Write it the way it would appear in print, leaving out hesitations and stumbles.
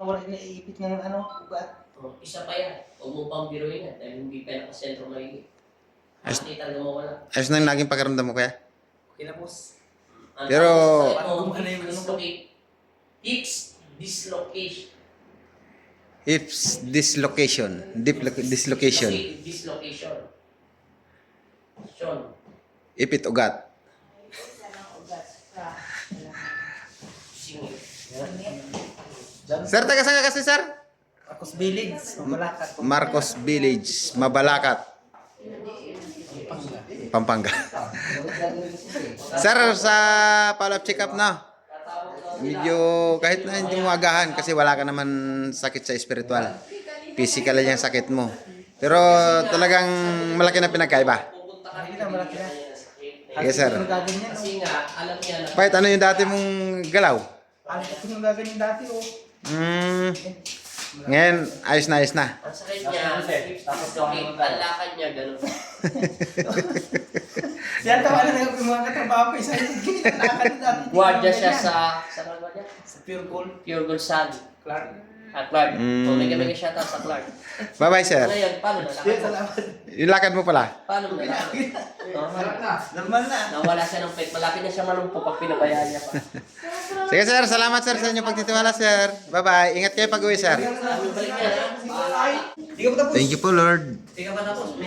Wala iniipit ng ugat. Oh, isa pa yan. Huwag mo pang biruin yan dahil hindi pa nakasentro maigi. Nakita na mawala. Ayos na yung naging pakiramdam mo kaya? Okay na, boss. Pero... Hips dislocation. Hips dislocation. Dislocation. Dislocation. Sean. Ipit ugat. Singit. Sir, taga saan ka kasi, sir? Marcos Village, Mabalacat. Marcos Village, Mabalacat, Pampanga. Sir, sa follow-up check-up na. Medyo kahit na hindi mo agahan kasi wala ka naman sakit sa spiritual. Physical lang yung sakit mo. Pero talagang malaki na pinagkaiba. Malaki na, malaki na. Yes, sir. Ano gagawin niya? Kasi nga, alam niya na. Kahit ano yung dati mong galaw? Ano yung gagawin dati, oh. Ngayon, ayos na, ayos na. Ang sakit niya, hips dislocate. Ang lakad niya, ganun. Siya tawa na yung mga katrabaho ko, isa yung ginakad dati. Guardia siya sa guardia? Sa Pure Gold. Pure Gold Sally. Clark. Clark. Tumigay siya sa Clark. Bye-bye, sir. Ngayon, paano na? Salamat. Yung lakad mo pala. Paano mo na? Normal na. Nawala siya ng pet. Malapit na siya manumpo pag pinabayaan niya pa. Sige, sir. Salamat, sir, sa inyong pagtitiwala, sir. Bye-bye. Ingat kayo pag-uwi, sir. Balik niya na. Hindi ka pa tapos. Thank you po, Lord. Hindi ka pa tapos.